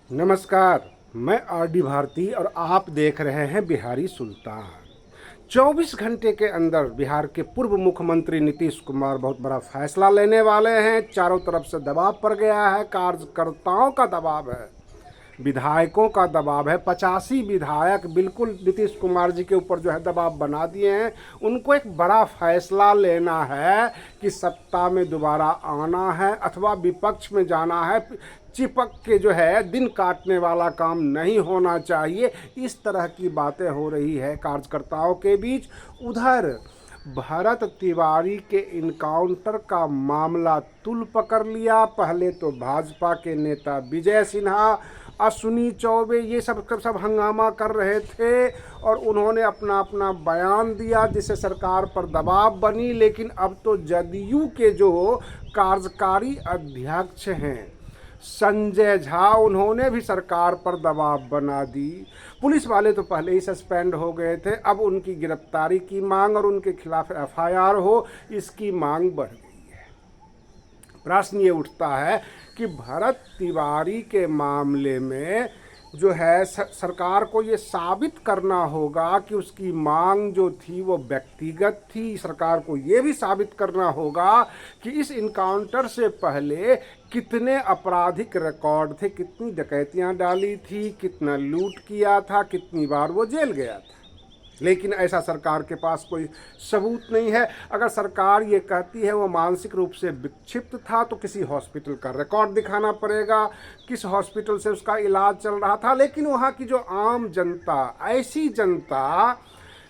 नमस्कार। मैं आर.डी. भारती और आप देख रहे हैं बिहारी सुल्तान। 24 घंटे के अंदर बिहार के पूर्व मुख्यमंत्री नीतीश कुमार बहुत बड़ा फैसला लेने वाले हैं। चारों तरफ से दबाव पड़ गया है, कार्यकर्ताओं का दबाव है, विधायकों का दबाव है। 85 विधायक बिल्कुल नीतीश कुमार जी के ऊपर जो है दबाव बना दिए हैं। उनको एक बड़ा फैसला लेना है कि सत्ता में दोबारा आना है अथवा विपक्ष में जाना है। चिपक के जो है दिन काटने वाला काम नहीं होना चाहिए। इस तरह की बातें हो रही है कार्यकर्ताओं के बीच। उधर भरत तिवारी के इनकाउंटर का मामला तुल पकड़ लिया। पहले तो भाजपा के नेता विजय सिन्हा, अश्विनी चौबे ये सब हंगामा कर रहे थे और उन्होंने अपना अपना बयान दिया जिससे सरकार पर दबाव बनी। लेकिन अब तो जदयू के जो कार्यकारी अध्यक्ष हैं संजय झा, उन्होंने भी सरकार पर दबाव बना दी। पुलिस वाले तो पहले ही सस्पेंड हो गए थे, अब उनकी गिरफ्तारी की मांग और उनके खिलाफ एफआईआर हो, इसकी मांग बढ़ गई है। प्रश्न ये उठता है कि भरत तिवारी के मामले में जो है सरकार को ये साबित करना होगा कि उसकी मांग जो थी वो व्यक्तिगत थी। सरकार को ये भी साबित करना होगा कि इस इनकाउंटर से पहले कितने आपराधिक रिकॉर्ड थे, कितनी डकैतियां डाली थी, कितना लूट किया था, कितनी बार वो जेल गया था। लेकिन ऐसा सरकार के पास कोई सबूत नहीं है। अगर सरकार ये कहती है वो मानसिक रूप से विक्षिप्त था तो किसी हॉस्पिटल का रिकॉर्ड दिखाना पड़ेगा, किस हॉस्पिटल से उसका इलाज चल रहा था। लेकिन वहाँ की जो आम जनता, ऐसी जनता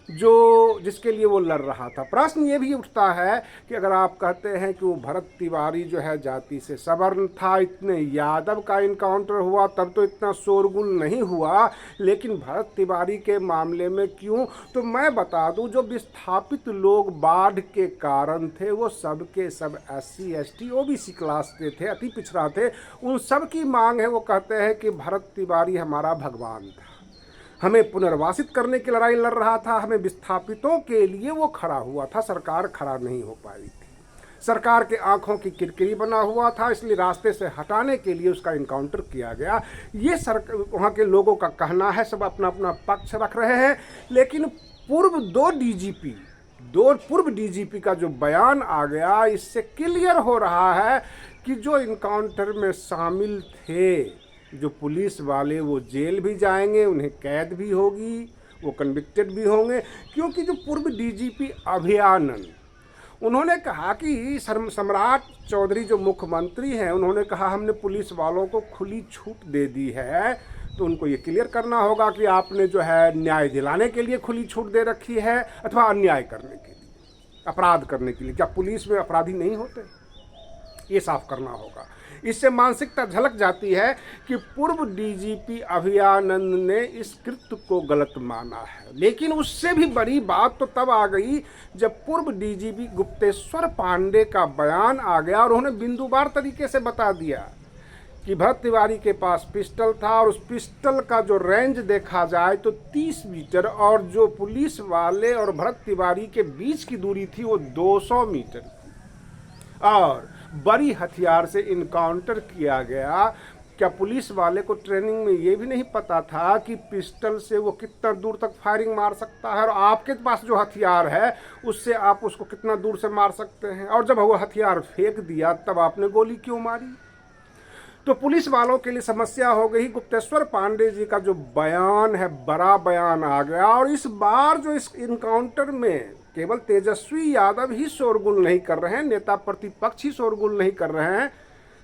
जो जिसके लिए वो लड़ रहा था। प्रश्न ये भी उठता है कि अगर आप कहते हैं कि वो भरत तिवारी जो है जाति से सवर्ण था, इतने यादव का इनकाउंटर हुआ तब तो इतना शोरगुल नहीं हुआ, लेकिन भरत तिवारी के मामले में क्यों? तो मैं बता दूं, जो विस्थापित लोग बाढ़ के कारण थे वो सब के सब SC ST OBC क्लास के थे, अति पिछड़ा थे। उन सब की मांग है, वो कहते हैं कि भरत तिवारी हमारा भगवान था, हमें पुनर्वासित करने की लड़ाई लड़ रहा था, हमें विस्थापितों के लिए वो खड़ा हुआ था। सरकार खड़ा नहीं हो पाई थी, सरकार के आंखों की किरकिरी बना हुआ था, इसलिए रास्ते से हटाने के लिए उसका इनकाउंटर किया गया। ये वहाँ के लोगों का कहना है, सब अपना अपना पक्ष रख रहे हैं। लेकिन दो पूर्व डीजीपी का जो बयान आ गया, इससे क्लियर हो रहा है कि जो इनकाउंटर में शामिल थे जो पुलिस वाले वो जेल भी जाएंगे, उन्हें कैद भी होगी, वो कन्विक्टेड भी होंगे। क्योंकि जो पूर्व डीजीपी अभयानंद, उन्होंने कहा कि सम्राट चौधरी जो मुख्यमंत्री हैं, उन्होंने कहा हमने पुलिस वालों को खुली छूट दे दी है। तो उनको ये क्लियर करना होगा कि आपने जो है न्याय दिलाने के लिए खुली छूट दे रखी है अथवा अन्याय करने के लिए, अपराध करने के लिए। क्या पुलिस में अपराधी नहीं होते? ये साफ करना होगा। इससे मानसिकता झलक जाती है कि पूर्व डीजीपी अभयानंद ने इस कृत्य को गलत माना है। लेकिन उससे भी बड़ी बात तो तब आ गई जब पूर्व डीजीपी गुप्तेश्वर पांडे का बयान आ गया और उन्होंने बिंदुवार तरीके से बता दिया कि भरत तिवारी के पास पिस्टल था और उस पिस्टल का जो रेंज देखा जाए तो 30 मीटर और जो पुलिस वाले और भरत तिवारी के बीच की दूरी थी वो 200 मीटर थी और बड़ी हथियार से इनकाउंटर किया गया। क्या पुलिस वाले को ट्रेनिंग में ये भी नहीं पता था कि पिस्टल से वो कितना दूर तक फायरिंग मार सकता है और आपके पास जो हथियार है उससे आप उसको कितना दूर से मार सकते हैं? और जब वो हथियार फेंक दिया तब आपने गोली क्यों मारी? तो पुलिस वालों के लिए समस्या हो गई। गुप्तेश्वर पांडे जी का जो बयान है, बड़ा बयान आ गया। और इस बार जो इस इनकाउंटर में केवल तेजस्वी यादव ही शोरगुल नहीं कर रहे हैं, नेता प्रतिपक्ष ही शोरगुल नहीं कर रहे हैं,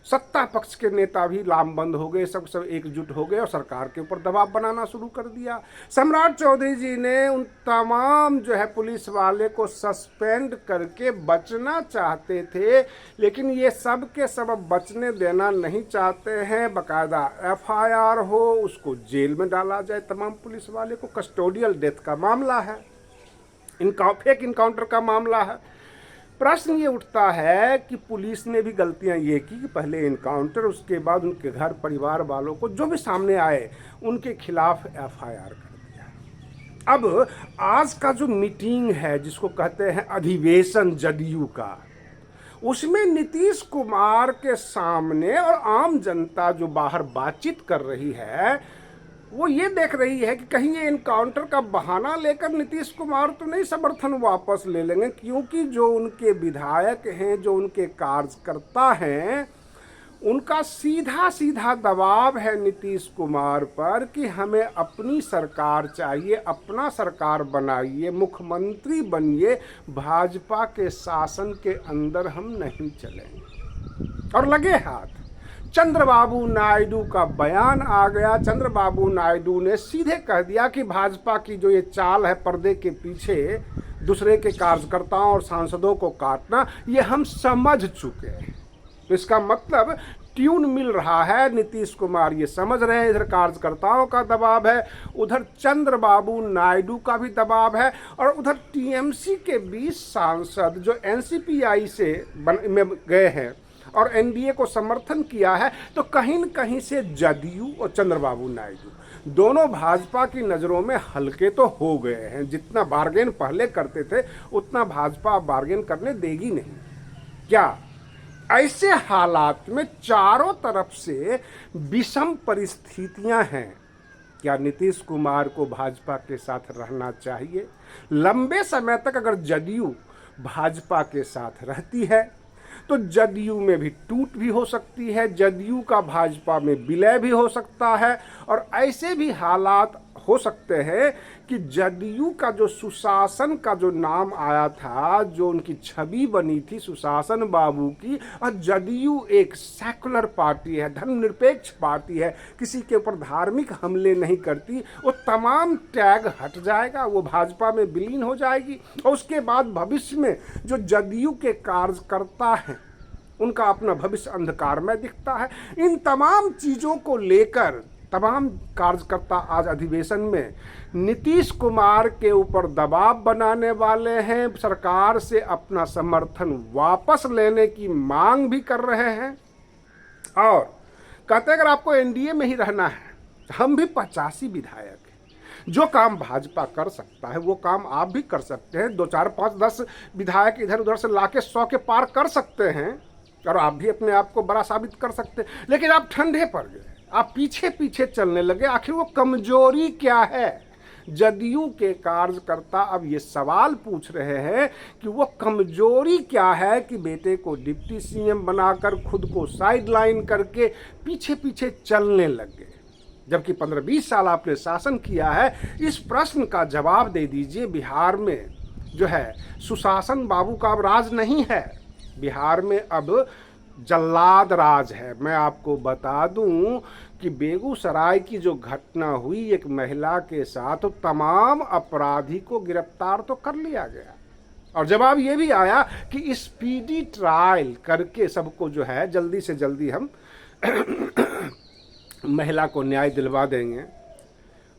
सत्ता पक्ष के नेता भी लामबंद हो गए, सब एकजुट हो गए और सरकार के ऊपर दबाव बनाना शुरू कर दिया। सम्राट चौधरी जी ने उन तमाम जो है पुलिस वाले को सस्पेंड करके बचना चाहते थे, लेकिन ये सब के सब बचने देना नहीं चाहते हैं। बाकायदा एफआईआर हो, उसको जेल में डाला जाए तमाम पुलिस वाले को। कस्टोडियल डेथ का मामला है, फेक इनकाउंटर का मामला है। प्रश्न ये उठता है कि पुलिस ने भी गलतियां ये की कि पहले इनकाउंटर, उसके बाद उनके घर परिवार वालों को जो भी सामने आए उनके खिलाफ एफआईआर कर दिया। अब आज का जो मीटिंग है जिसको कहते हैं अधिवेशन जदयू का, उसमें नीतीश कुमार के सामने और आम जनता जो बाहर बातचीत कर रही है वो ये देख रही है कि कहीं ये इनकाउंटर का बहाना लेकर नीतीश कुमार तो नहीं समर्थन वापस ले लेंगे, क्योंकि जो उनके विधायक हैं, जो उनके कार्यकर्ता हैं, उनका सीधा सीधा दबाव है नीतीश कुमार पर कि हमें अपनी सरकार चाहिए, अपना सरकार बनाइए, मुख्यमंत्री बनिए, भाजपा के शासन के अंदर हम नहीं चलेंगे। और लगे हाथ चंद्रबाबू नायडू का बयान आ गया। चंद्रबाबू नायडू ने सीधे कह दिया कि भाजपा की जो ये चाल है पर्दे के पीछे दूसरे के कार्यकर्ताओं और सांसदों को काटना, ये हम समझ चुके हैं। तो इसका मतलब ट्यून मिल रहा है, नीतीश कुमार ये समझ रहे हैं, इधर कार्यकर्ताओं का दबाव है, उधर चंद्रबाबू नायडू का भी दबाव है, और उधर टीएमसी के 20 सांसद जो एनसीपीआई से में गए हैं और एनडीए को समर्थन किया है, तो कहीं न कहीं से जदयू और चंद्रबाबू नायडू दोनों भाजपा की नज़रों में हल्के तो हो गए हैं। जितना बार्गेन पहले करते थे उतना भाजपा बार्गेन करने देगी नहीं। क्या ऐसे हालात में चारों तरफ से विषम परिस्थितियां हैं, क्या नीतीश कुमार को भाजपा के साथ रहना चाहिए? लंबे समय तक अगर जदयू भाजपा के साथ रहती है तो जदयू में भी टूट भी हो सकती है, जदयू का भाजपा में विलय भी हो सकता है, और ऐसे भी हालात हो सकते हैं कि जदयू का जो सुशासन का जो नाम आया था, जो उनकी छवि बनी थी सुशासन बाबू की, और जदयू एक सेकुलर पार्टी है, धर्मनिरपेक्ष पार्टी है, किसी के ऊपर धार्मिक हमले नहीं करती, वो तमाम टैग हट जाएगा, वो भाजपा में विलीन हो जाएगी। और उसके बाद भविष्य में जो जदयू के कार्यकर्ता हैं उनका अपना भविष्य अंधकार में दिखता है। इन तमाम चीज़ों को लेकर तमाम कार्यकर्ता आज अधिवेशन में नीतीश कुमार के ऊपर दबाव बनाने वाले हैं, सरकार से अपना समर्थन वापस लेने की मांग भी कर रहे हैं, और कहते हैं अगर आपको एनडीए में ही रहना है, हम भी 85 विधायक हैं, जो काम भाजपा कर सकता है वो काम आप भी कर सकते हैं। 2 4 5 10 विधायक इधर उधर से लाके 100 के पार कर सकते हैं, और आप भी अपने आप को बड़ा साबित कर सकते हैं। लेकिन आप ठंडे पड़ गए, आप पीछे पीछे चलने लगे। आखिर वो कमजोरी क्या है? जदयू के कार्यकर्ता अब ये सवाल पूछ रहे हैं कि वो कमजोरी क्या है कि बेटे को डिप्टी सीएम बनाकर खुद को साइडलाइन करके पीछे पीछे चलने लग गए, जबकि 15-20 साल आपने शासन किया है। इस प्रश्न का जवाब दे दीजिए। बिहार में जो है सुशासन बाबू का अब राज नहीं है, बिहार में अब जल्लाद राज है। मैं आपको बता दूं कि बेगूसराय की जो घटना हुई एक महिला के साथ, तो तमाम अपराधी को गिरफ्तार तो कर लिया गया, और जवाब ये भी आया कि स्पीडी ट्रायल करके सबको जो है जल्दी से जल्दी हम महिला को न्याय दिलवा देंगे।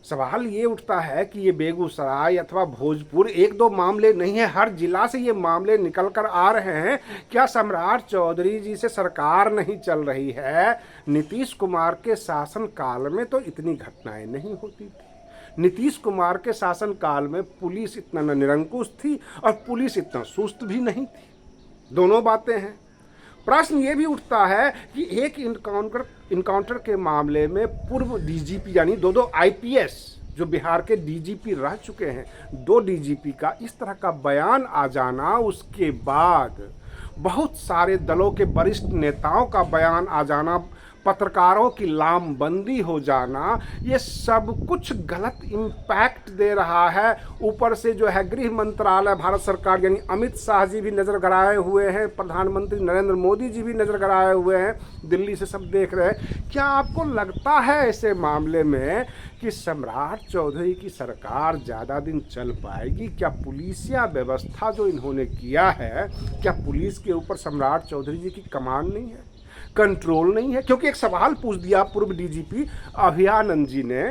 सवाल ये उठता है कि ये बेगूसराय अथवा भोजपुर 1-2 मामले नहीं है, हर जिला से ये मामले निकल कर आ रहे हैं। क्या सम्राट चौधरी जी से सरकार नहीं चल रही है? नीतीश कुमार के शासन काल में तो इतनी घटनाएं नहीं होती थी। नीतीश कुमार के शासन काल में पुलिस इतना न निरंकुश थी और पुलिस इतना सुस्त भी नहीं थी। दोनों बातें हैं। प्रश्न ये भी उठता है कि एक इनकाउंटर के मामले में पूर्व डीजीपी यानी 2 आईपीएस जो बिहार के डीजीपी रह चुके हैं, 2 डीजीपी का इस तरह का बयान आ जाना, उसके बाद बहुत सारे दलों के वरिष्ठ नेताओं का बयान आ जाना, पत्रकारों की लामबंदी हो जाना, ये सब कुछ गलत इम्पैक्ट दे रहा है। ऊपर से जो है गृह मंत्रालय भारत सरकार यानी अमित शाह जी भी नज़र गड़ाए हुए हैं, प्रधानमंत्री नरेंद्र मोदी जी भी नज़र गड़ाए हुए हैं, दिल्ली से सब देख रहे हैं। क्या आपको लगता है ऐसे मामले में कि सम्राट चौधरी की सरकार ज़्यादा दिन चल पाएगी? क्या पुलिसिया व्यवस्था जो इन्होंने किया है, क्या पुलिस के ऊपर सम्राट चौधरी जी की कमान नहीं है, कंट्रोल नहीं है? क्योंकि एक सवाल पूछ दिया पूर्व डीजीपी अभयानंद जी ने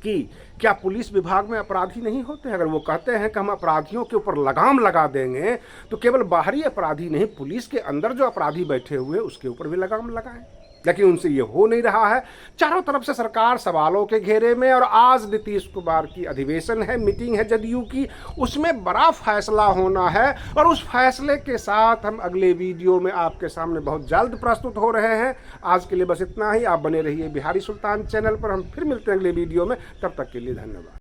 कि क्या पुलिस विभाग में अपराधी नहीं होते? अगर वो कहते हैं कि हम अपराधियों के ऊपर लगाम लगा देंगे, तो केवल बाहरी अपराधी नहीं, पुलिस के अंदर जो अपराधी बैठे हुए उसके ऊपर भी लगाम लगाएं। लेकिन उनसे ये हो नहीं रहा है। चारों तरफ से सरकार सवालों के घेरे में, और आज नीतीश कुमार की अधिवेशन है, मीटिंग है जदयू की, उसमें बड़ा फैसला होना है और उस फैसले के साथ हम अगले वीडियो में आपके सामने बहुत जल्द प्रस्तुत हो रहे हैं। आज के लिए बस इतना ही। आप बने रहिए बिहारी सुल्तान चैनल पर। हम फिर मिलते हैं अगले वीडियो में। तब तक के लिए धन्यवाद।